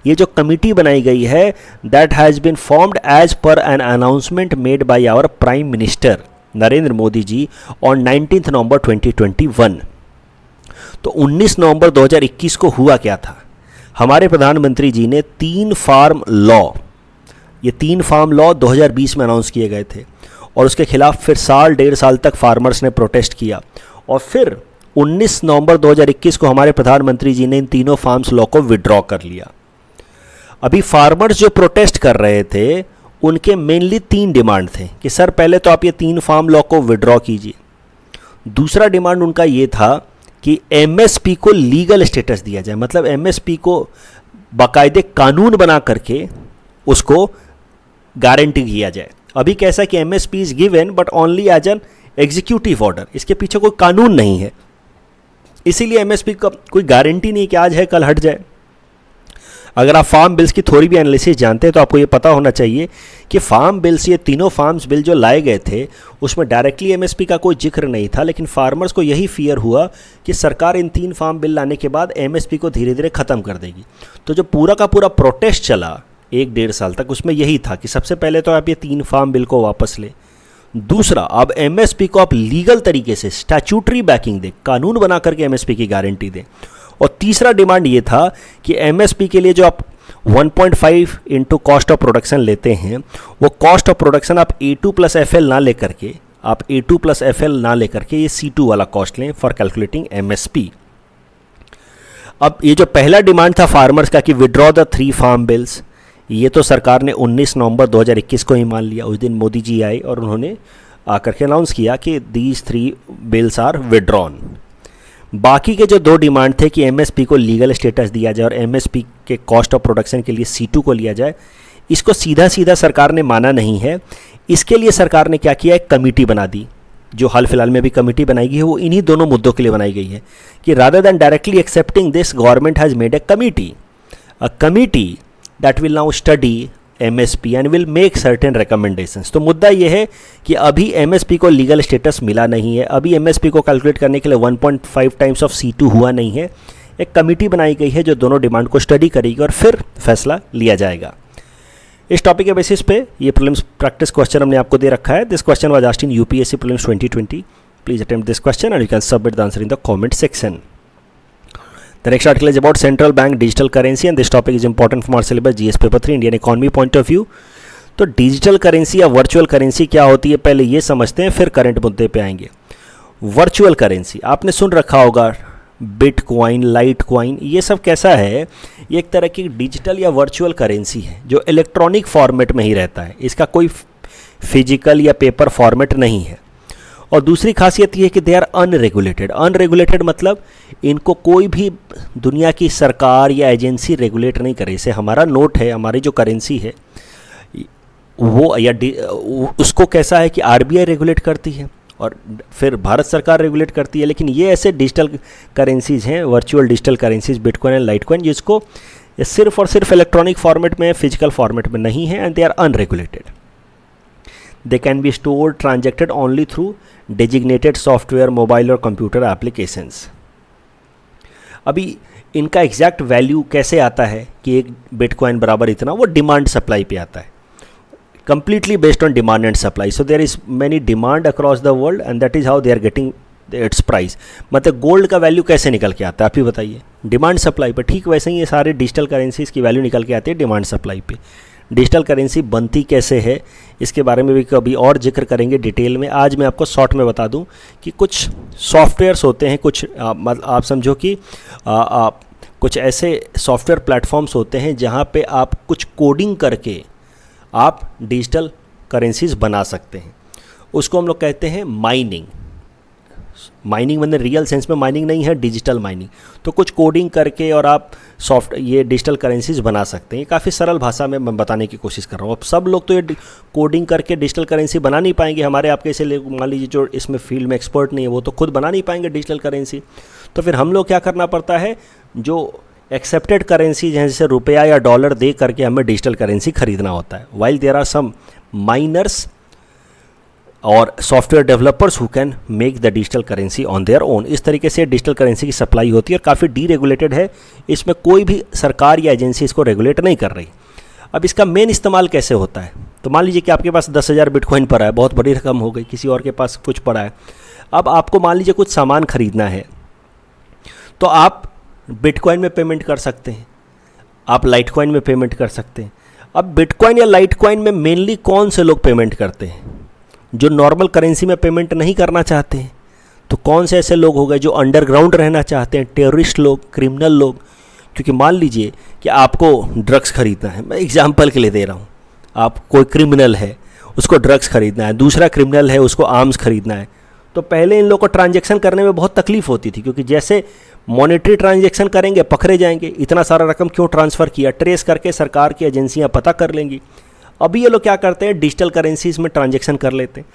Speaker 1: ये जो कमेटी बनाई गई है that has been formed as per an announcement made by our prime minister Narendra Modi ji on 19 November 2021। तो 19 नवंबर 2021 को हुआ क्या था, हमारे प्रधानमंत्री जी ने 3 फार्म लॉ, ये 3 फार्म लॉ 2020 में अनाउंस किए गए थे, और उसके खिलाफ फिर साल 1.5 साल तक फार्मर्स ने प्रोटेस्ट किया, और फिर 19 नवंबर 2021 को हमारे प्रधानमंत्री जी ने इन तीनों फार्म्स लॉ को विड्रॉ कर लिया। अभी फार्मर्स जो प्रोटेस्ट कर रहे थे उनके मेनली 3 डिमांड थे कि सर पहले तो आप ये 3 फार्म लॉ को विड्रॉ कीजिए। दूसरा डिमांड उनका ये था कि MSP को लीगल स्टेटस दिया जाए, मतलब MSP को बाकायदे कानून बना करके उसको गारंटी किया जाए। अभी कैसा कि MSP is given but only as an executive order, इसके पीछे कोई कानून नहीं है, इसीलिए MSP का कोई गारंटी नहीं कि आज है कल हट जाए। अगर आप फार्म बिल्स की थोड़ी भी एनालिसिस जानते हैं तो आपको ये पता होना चाहिए कि फार्म बिल्स, ये तीनों फार्म्स बिल जो लाए गए थे उसमें डायरेक्टली MSP का कोई जिक्र नहीं था, लेकिन फार्मर्स को यही फियर हुआ कि सरकार इन 3 फार्म बिल लाने के बाद MSP को धीरे धीरे ख़त्म कर देगी। तो जो पूरा का पूरा प्रोटेस्ट चला 1-1.5 साल तक, उसमें यही था कि सबसे पहले तो आप ये 3 फार्म बिल को वापस लें, दूसरा अब MSP को आप लीगल तरीके से स्टैट्यूटरी बैकिंग दें, कानून बना करके MSP की गारंटी दें, और तीसरा डिमांड ये था कि MSP के लिए जो आप 1.5 इंटू कॉस्ट ऑफ प्रोडक्शन लेते हैं, वो कॉस्ट ऑफ प्रोडक्शन आप A2 प्लस FL ना लेकर के, आप A2 प्लस FL ना लेकर के ये C2 वाला कॉस्ट लें फॉर कैलकुलेटिंग MSP। अब ये जो पहला डिमांड था फार्मर्स का कि विड्रॉ द 3 फार्म बिल्स, ये तो सरकार ने 19 नवंबर 2021 को ही मान लिया। उस दिन मोदी जी आए और उन्होंने आकर के अनाउंस किया कि दीज 3 बिल्स आर विड्रॉन। बाकी के जो दो डिमांड थे कि एमएसपी को लीगल स्टेटस दिया जाए और एमएसपी के कॉस्ट ऑफ प्रोडक्शन के लिए C2 को लिया जाए, इसको सीधा सीधा सरकार ने माना नहीं है। इसके लिए सरकार ने क्या किया, एक कमेटी बना दी। जो हाल फिलहाल में भी कमेटी बनाई गई है वो इन्हीं दोनों मुद्दों के लिए बनाई गई है कि rather than directly accepting this, government has made a committee that will now study MSP and will make certain recommendations. तो मुद्दा ये है कि अभी MSP को लीगल स्टेटस मिला नहीं है, अभी MSP को कैलकुलेट करने के लिए 1.5 टाइम्स ऑफ C2 हुआ नहीं है। एक कमेटी बनाई गई है जो दोनों डिमांड को स्टडी करेगी और फिर फैसला लिया जाएगा। इस टॉपिक के बेसिस पे ये प्रीलिम्स प्रैक्टिस क्वेश्चन हमने आपको दे रखा है। This question was asked in UPSC prelims 2020। Please attempt this question and you can submit the answer in the comment section. The next article is about central bank digital currency and this topic is important from our syllabus GS paper 3 Indian economy point of view। तो digital currency या virtual currency क्या होती है पहले ये समझते हैं, फिर करंट मुद्दे पे आएंगे। वर्चुअल करेंसी आपने सुन रखा होगा, बिटकॉइन, लाइटकॉइन, ये सब कैसा है, ये एक तरह की डिजिटल या वर्चुअल करेंसी है जो इलेक्ट्रॉनिक फॉर्मेट में ही रहता है, इसका कोई फिजिकल या पेपर फॉर्मेट नहीं है। और दूसरी खासियत ये है कि दे आर अनरेगुलेटेड। अनरेगुलेटेड मतलब इनको कोई भी दुनिया की सरकार या एजेंसी रेगुलेट नहीं करे। जैसे हमारा नोट है, हमारी जो करेंसी है वो या उसको कैसा है कि RBI रेगुलेट करती है और फिर भारत सरकार रेगुलेट करती है। लेकिन ये ऐसे डिजिटल करेंसीज़ हैं, virtual digital currencies, bitcoin and litecoin, जिसको सिर्फ और सिर्फ इलेक्ट्रॉनिक फॉर्मेट में, फिजिकल फॉर्मेट में नहीं है and they are unregulated. They can be stored, transacted only through designated software, mobile और computer applications। अभी इनका एग्जैक्ट वैल्यू कैसे आता है कि एक बिटकॉइन बराबर इतना, वो डिमांड सप्लाई पे आता है, completely based on demand and supply। So there is many demand across the world and that is how they are getting its price। मतलब गोल्ड का वैल्यू कैसे निकल के आता है आप ही बताइए, डिमांड सप्लाई पे। ठीक वैसे ही ये सारे डिजिटल करेंसीज की वैल्यू निकल के आती है डिमांड सप्लाई पे। डिजिटल करेंसी बनती कैसे है इसके बारे में भी कभी और जिक्र करेंगे डिटेल में। आज मैं आपको शॉर्ट में बता दूं कि कुछ सॉफ्टवेयर्स होते हैं, कुछ आप समझो कि कुछ ऐसे सॉफ्टवेयर प्लेटफॉर्म्स होते हैं जहां पे आप कुछ कोडिंग करके आप डिजिटल करेंसीज बना सकते हैं। उसको हम लोग कहते हैं माइनिंग। माइनिंग मतलब रियल सेंस में माइनिंग नहीं है, डिजिटल माइनिंग। तो कुछ कोडिंग करके और आप ये डिजिटल करेंसीज बना सकते हैं। ये काफ़ी सरल भाषा में मैं बताने की कोशिश कर रहा हूँ। अब सब लोग तो ये कोडिंग करके डिजिटल करेंसी बना नहीं पाएंगे। हमारे आपके ऐसे लोग मान लीजिए जो इसमें फील्ड में एक्सपर्ट नहीं है, वो तो खुद बना नहीं पाएंगे डिजिटल करेंसी। तो फिर हम लोग क्या करना पड़ता है, जो एक्सेप्टेड करेंसीज हैं जैसे रुपया या डॉलर दे करके हमें डिजिटल करेंसी खरीदना होता है। While there are some miners और software developers who can make the digital currency on their own. इस तरीके से डिजिटल करेंसी की सप्लाई होती है और काफ़ी डीरेगुलेटेड है। इसमें कोई भी सरकार या एजेंसी इसको रेगुलेट नहीं कर रही। अब इसका मेन इस्तेमाल कैसे होता है, तो मान लीजिए कि आपके पास 10,000 बिटकॉइन पड़ा है, बहुत बड़ी रकम हो गई, किसी और के पास कुछ पड़ा है। अब आपको मान लीजिए कुछ सामान खरीदना है तो आप बिटकॉइन में पेमेंट कर सकते हैं, आप लाइटकॉइन में पेमेंट कर सकते हैं। अब बिटकॉइन या लाइटकॉइन में मेनली कौन से लोग पेमेंट करते हैं, जो नॉर्मल करेंसी में पेमेंट नहीं करना चाहते हैं। तो कौन से ऐसे लोग हो गए जो अंडरग्राउंड रहना चाहते हैं, टेररिस्ट लोग, क्रिमिनल लोग। क्योंकि मान लीजिए कि आपको ड्रग्स खरीदना है, मैं एग्जांपल के लिए दे रहा हूँ, आप कोई क्रिमिनल है उसको ड्रग्स खरीदना है, दूसरा क्रिमिनल है उसको आर्म्स खरीदना है। तो पहले इन लोगों को ट्रांजैक्शन करने में बहुत तकलीफ होती थी, क्योंकि जैसे मॉनेटरी ट्रांजैक्शन करेंगे पकड़े जाएंगे, इतना सारा रकम क्यों ट्रांसफ़र किया, ट्रेस करके सरकार की एजेंसियाँ पता कर लेंगी। अभी ये लोग क्या करते हैं, डिजिटल करेंसीज में ट्रांजैक्शन कर लेते हैं।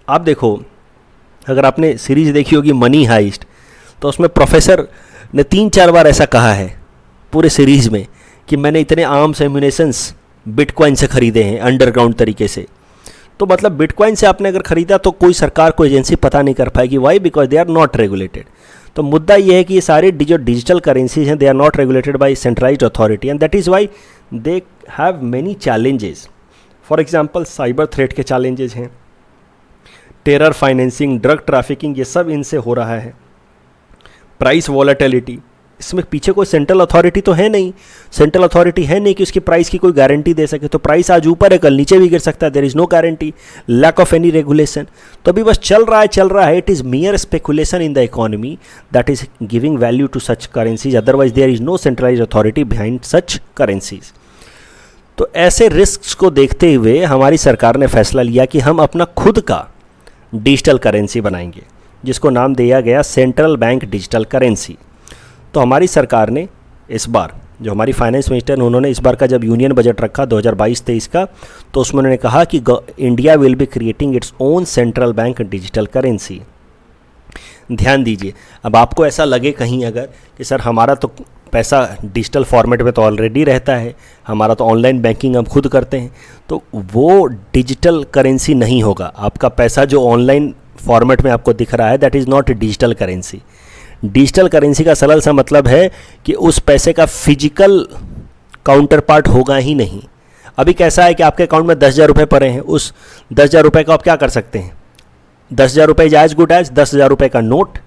Speaker 1: आप देखो, अगर आपने सीरीज देखी होगी मनी हाइस्ट, तो उसमें प्रोफेसर ने 3-4 बार ऐसा कहा है पूरे सीरीज में कि मैंने इतने आर्म्स एम्यूनेशंस बिटकॉइन से खरीदे हैं अंडरग्राउंड तरीके से। तो मतलब बिटकॉइन से आपने अगर ख़रीदा तो कोई सरकार, कोई एजेंसी पता नहीं कर पाएगी। Why? Because they are not regulated. तो मुद्दा ये है कि ये सारे जो डिजिटल करेंसीज हैं, they are not regulated by centralised authority and that is why they have many challenges. For example cyber threat के चैलेंजेस हैं, टेरर फाइनेंसिंग, ड्रग ट्रैफिकिंग, ये सब इनसे हो रहा है। प्राइस वॉलेटिलिटी, इसमें पीछे कोई सेंट्रल अथॉरिटी तो है नहीं, सेंट्रल अथॉरिटी है नहीं कि उसकी प्राइस की कोई गारंटी दे सके। तो प्राइस आज ऊपर है, कल नीचे भी गिर सकता है, there is no guarantee, lack of any regulation. तो अभी बस चल रहा है। It is mere speculation in the economy that is giving value to such currencies, otherwise there is no centralised authority behind such currencies. तो ऐसे risk को देखते हुए हमारी सरकार ने फैसला लिया कि हम अपना खुद का डिजिटल करेंसी बनाएंगे। जिसको नाम दिया गया सेंट्रल बैंक डिजिटल करेंसी। तो हमारी सरकार ने इस बार, जो हमारी फाइनेंस मिनिस्टर उन्होंने इस बार का जब यूनियन बजट रखा 2022-23 का, तो उसमें उन्होंने कहा कि India will be creating its own central bank digital currency. ध्यान दीजिए, अब आपको ऐसा लगे कहीं अगर कि सर हमारा तो पैसा डिजिटल फॉर्मेट में तो ऑलरेडी रहता है, हमारा तो ऑनलाइन बैंकिंग हम खुद करते हैं, तो वो डिजिटल करेंसी नहीं होगा। आपका पैसा जो ऑनलाइन फॉर्मेट में आपको दिख रहा है that is not digital currency. Digital currency का सरल सा मतलब है कि उस पैसे का फिजिकल काउंटर पार्ट होगा ही नहीं। अभी कैसा है कि आपके अकाउंट में 10,000 रुपये पड़े हैं, उस 10,000 रुपये का आप क्या कर सकते हैं, 10,000 रुपये एज गुड एज 10,000 रुपये का नोट।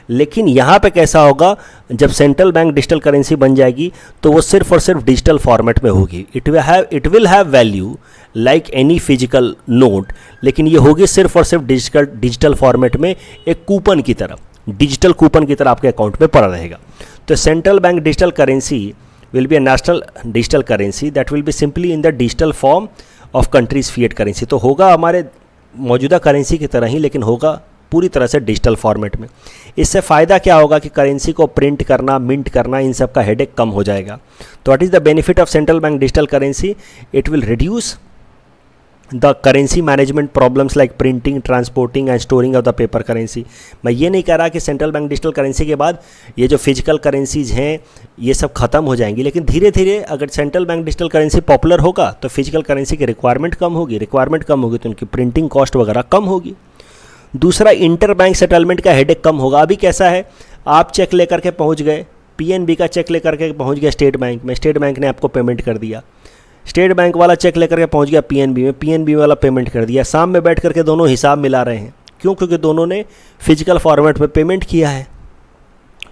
Speaker 1: लेकिन यहाँ पे कैसा होगा, जब सेंट्रल बैंक डिजिटल करेंसी बन जाएगी तो वो सिर्फ और सिर्फ डिजिटल फॉर्मेट में होगी। It will have value like any physical note, लेकिन ये होगी सिर्फ और सिर्फ डिजिटल फॉर्मेट में, एक कूपन की तरह, डिजिटल कूपन की तरह आपके अकाउंट में पड़ा रहेगा। तो central bank digital currency will be a national digital currency that will be simply in the digital form of countries fiat currency. तो होगा हमारे मौजूदा करेंसी की तरह ही, लेकिन होगा पूरी तरह से डिजिटल फॉर्मेट में। इससे फ़ायदा क्या होगा कि करेंसी को प्रिंट करना, मिंट करना, इन सब का हेडेक कम हो जाएगा। तो what is the benefit of central bank digital currency? It will reduce the currency management problems like printing, transporting and storing of the paper currency. मैं ये नहीं कह रहा कि सेंट्रल बैंक डिजिटल करेंसी के बाद ये जो फिजिकल करेंसीज हैं ये सब खत्म हो जाएंगी, लेकिन धीरे धीरे अगर central bank digital currency popular होगा तो फिजिकल करेंसी की रिक्वायरमेंट कम होगी तो उनकी प्रिंटिंग कॉस्ट वगैरह कम होगी। दूसरा, इंटर बैंक सेटलमेंट का हेडेक कम होगा। अभी कैसा है, आप चेक लेकर के पहुँच गए, पीएनबी का चेक लेकर के पहुँच गया स्टेट बैंक में, स्टेट बैंक ने आपको पेमेंट कर दिया, स्टेट बैंक वाला चेक लेकर के पहुंच गया पीएनबी में, पीएनबी वाला पेमेंट कर दिया। शाम में बैठ करके दोनों हिसाब मिला रहे हैं, क्यों? क्योंकि दोनों ने फिजिकल फॉर्मेट में पेमेंट किया है।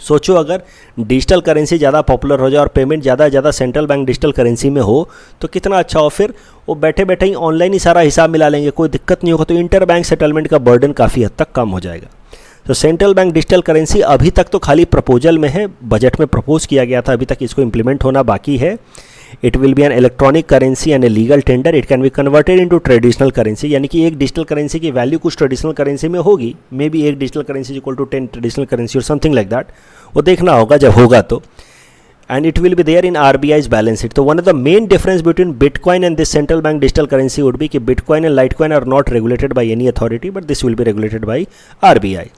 Speaker 1: सोचो अगर डिजिटल करेंसी ज़्यादा पॉपुलर हो जाए और पेमेंट ज़्यादा सेंट्रल बैंक डिजिटल करेंसी में हो तो कितना अच्छा हो। फिर वो बैठे बैठे ही ऑनलाइन ही सारा हिसाब मिला लेंगे, कोई दिक्कत नहीं होगा। तो इंटर बैंक सेटलमेंट का बर्डन काफ़ी हद तक कम हो जाएगा। तो सेंट्रल बैंक डिजिटल करेंसी अभी तक तो खाली प्रपोजल में है, बजट में प्रपोज किया गया था, अभी तक इसको इम्प्लीमेंट होना बाकी है। It will be an electronic currency and a legal tender. It can be converted into traditional currency, यानी कि एक डिजिटल करेंसी की वैल्यू कुछ ट्रेडिशनल करेंसी में होगी, मे बी एक digital currency equal to 10 traditional currency और समथिंग लाइक दैट। वो देखना होगा जब होगा तो। And it will be there in RBI's balance sheet. तो one of the main difference between bitcoin and this central bank digital currency would be कि bitcoin and litecoin are not regulated by any authority but this will be regulated by RBI.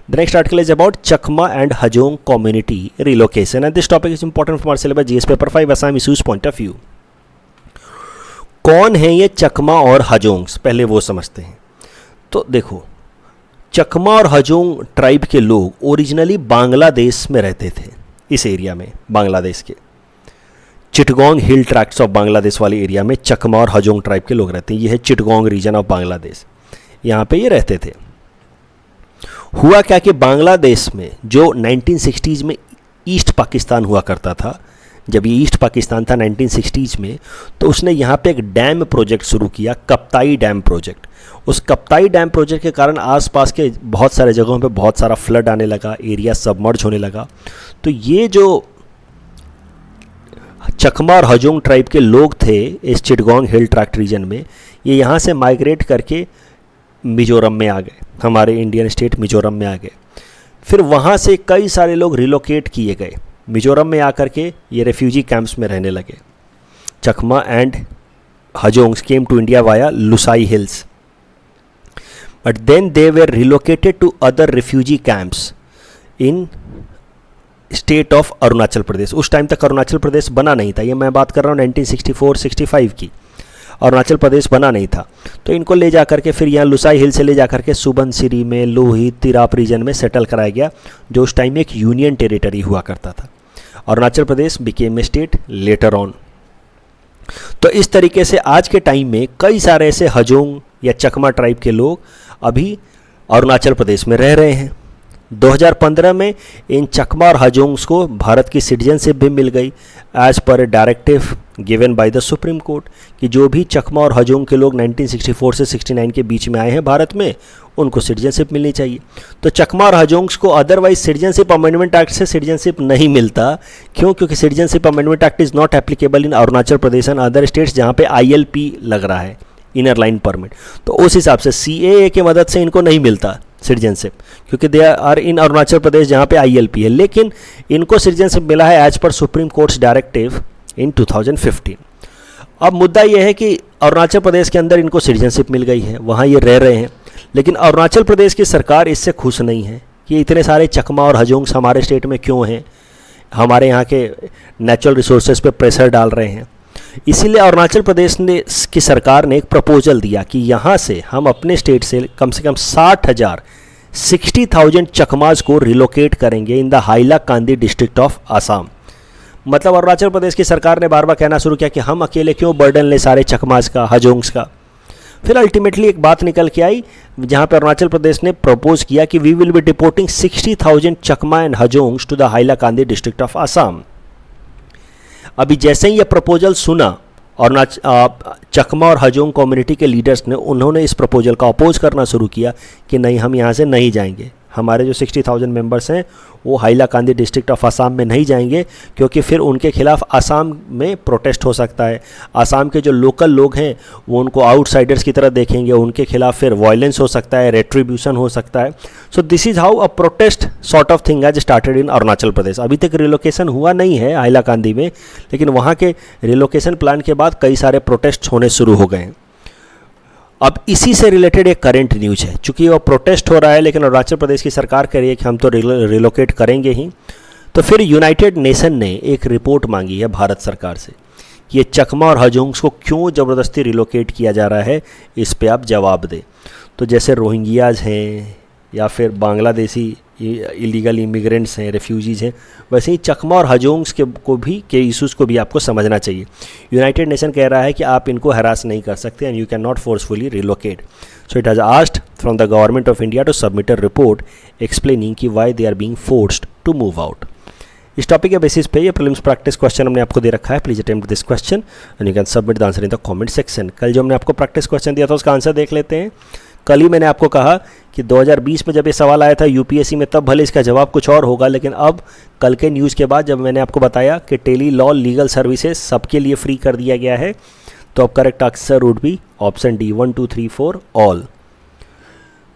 Speaker 1: The next article is about Chakma and Hajong community relocation, and this topic is important from our syllabus GS paper 5 Assam issues point of view. कौन है ये चकमा और हजोंग्स, पहले वो समझते हैं. तो देखो, चकमा और हजोंग ट्राइब के लोग ओरिजिनली बांग्लादेश में रहते थे. इस एरिया में, बांग्लादेश के चिटगोंग हिल ट्रैक्ट्स ऑफ बांग्लादेश वाले एरिया में चकमा और हजोंग ट्राइब के लोग रहते हैं. ये है चिटगोंग रीजन ऑफ बांग्लादेश, यहाँ पे ये रहते थे. हुआ क्या कि बांग्लादेश में जो 1960s में ईस्ट पाकिस्तान हुआ करता था, जब ये ईस्ट पाकिस्तान था 1960s में, तो उसने यहाँ पे एक डैम प्रोजेक्ट शुरू किया, कप्ताई डैम प्रोजेक्ट. उस कप्ताई डैम प्रोजेक्ट के कारण आसपास के बहुत सारे जगहों पे बहुत सारा फ्लड आने लगा, एरिया सबमर्ज होने लगा. तो ये जो चकमा और हजोंग ट्राइब के लोग थे इस चिटगोंग हिल ट्रैक्ट रीजन में, ये यहाँ से माइग्रेट करके मिजोरम में आ गए, हमारे इंडियन स्टेट मिजोरम में आ गए. फिर वहाँ से कई सारे लोग रिलोकेट किए गए. मिजोरम में आकर के ये रेफ्यूजी कैंप्स में रहने लगे. Chakma and Hajongs came to India via Lushai Hills, but then they were relocated to other refugee camps in state of Arunachal Pradesh. उस टाइम तक अरुणाचल प्रदेश बना नहीं था, ये मैं बात कर रहा हूँ 1964-65 की. अरुणाचल प्रदेश बना नहीं था, तो इनको ले जा करके फिर यहाँ लुसाई हिल से ले जा करके सुबनसिरी में, लोहित, तिराप रीजन में सेटल कराया गया, जो उस टाइम में एक यूनियन टेरिटरी हुआ करता था. Arunachal Pradesh became a state later on. तो इस तरीके से आज के टाइम में कई सारे ऐसे हजोंग या चकमा ट्राइब के लोग अभी अरुणाचल प्रदेश में रह रहे हैं. 2015 में इन चकमा और हजोंग्स को भारत की सिटीजनशिप भी मिल गई as per directive given by the supreme court, कि जो भी चकमा और हजोंग के लोग 1964 से 69 के बीच में आए हैं भारत में, उनको सिटीजनशिप मिलनी चाहिए. तो चकमा और हजोंग्स को अदरवाइज सिटीजनशिप अमेंडमेंट एक्ट से सिटीजनशिप नहीं मिलता. क्यों? क्योंकि citizenship amendment act is not applicable in Arunachal Pradesh and other states जहाँ पे ILP लग रहा है, इनर लाइन परमिट. तो उस हिसाब से CAA की मदद से इनको नहीं मिलता सिटीजनशिप, क्योंकि दे आर इन अरुणाचल प्रदेश जहाँ पे ILP है, लेकिन इनको सिटीजनशिप मिला है as per supreme courts directive इन 2015। अब मुद्दा यह है कि अरुणाचल प्रदेश के अंदर इनको सिटीजनशिप मिल गई है, वहाँ ये रह रहे हैं, लेकिन अरुणाचल प्रदेश की सरकार इससे खुश नहीं है कि इतने सारे चकमा और हजोंग्स हमारे स्टेट में क्यों हैं, हमारे यहाँ के नेचुरल रिसोर्सेज पे प्रेशर डाल रहे हैं। इसीलिए अरुणाचल प्रदेश ने की सरकार ने एक प्रपोजल दिया कि यहाँ से हम अपने स्टेट से कम 60,000 चकमाज को रिलोकेट करेंगे in the Hailakandi district of Assam. मतलब अरुणाचल प्रदेश की सरकार ने बार बार कहना शुरू किया कि हम अकेले क्यों बर्डन लें सारे चकमाज का, हजोंग्स का। फिर अल्टीमेटली एक बात निकल के आई जहाँ पर अरुणाचल प्रदेश ने प्रपोज किया कि we will be deporting 60,000 Chakma and Hajongs to the Hailakandi district of Assam. अभी जैसे ही ये प्रपोजल सुना और चकमा और हजोंग कम्युनिटी के लीडर्स ने, उन्होंने इस प्रपोजल का अपोज करना शुरू किया कि नहीं, हम यहाँ से नहीं जाएंगे, हमारे जो 60,000 मेंबर्स हैं वो हाइलाकांदी डिस्ट्रिक्ट ऑफ आसाम में नहीं जाएंगे, क्योंकि फिर उनके खिलाफ आसाम में प्रोटेस्ट हो सकता है। आसाम के जो लोकल लोग हैं वो उनको आउटसाइडर्स की तरह देखेंगे, उनके खिलाफ फिर वायलेंस हो सकता है, रेट्रीब्यूशन हो सकता है। So this is how a protest sort of thing has started in Arunachal Pradesh. अभी तक रिलोकेशन हुआ नहीं है हाइलाकांदी में, लेकिन वहाँ के रिलोकेशन प्लान के बाद कई सारे प्रोटेस्ट होने शुरू हो गए हैं। अब इसी से रिलेटेड एक करंट न्यूज है, चूँकि वो प्रोटेस्ट हो रहा है लेकिन अरुणाचल प्रदेश की सरकार कह रही है कि हम तो रिलोकेट करेंगे ही। तो फिर यूनाइटेड नेशन ने एक रिपोर्ट मांगी है भारत सरकार से कि ये चकमा और हजोंग्स को क्यों ज़बरदस्ती रिलोकेट किया जा रहा है, इस पे आप जवाब दें। तो जैसे रोहिंग्याज हैं या फिर बांग्लादेशी इलीगल इमिग्रेंट्स हैं, रेफ्यूजीज़ हैं, वैसे ही चकमा और हजोंग्स के इशूज़ को भी आपको समझना चाहिए। यूनाइटेड नेशन कह रहा है कि आप इनको हरास नहीं कर सकते and you cannot forcefully relocate. So it has asked from the government of India to submit a report explaining कि why they are being forced to move out. इस टॉपिक के बेसिस पे ये prelims practice question हमने आपको दे रखा है। Please attempt this question and you can submit the answer in the comment section. कल जो हमने आपको प्रैक्टिस क्वेश्चन दिया था उसका आंसर देख लेते हैं। कल ही मैंने आपको कहा कि 2020 में जब ये सवाल आया था यूपीएससी में, तब भले इसका जवाब कुछ और होगा, लेकिन अब कल के न्यूज़ के बाद जब मैंने आपको बताया कि टेली लॉ लीगल सर्विसेज सबके लिए फ्री कर दिया गया है, तो अब correct answer would be option D 1 2 3 4 all.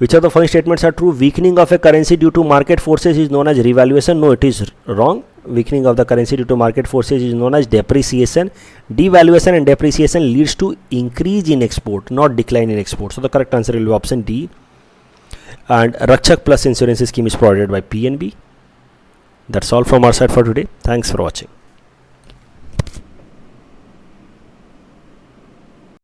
Speaker 1: Which of the following statements are true? Weakening of a currency due to market forces is known as revaluation. No, it is wrong. Weakening of the currency due to market forces is known as depreciation. Devaluation and depreciation leads to increase in export, not decline in export. So the correct answer will be option D. And Rakshak Plus insurance scheme is provided by PNB. That's all from our side for today. Thanks for watching.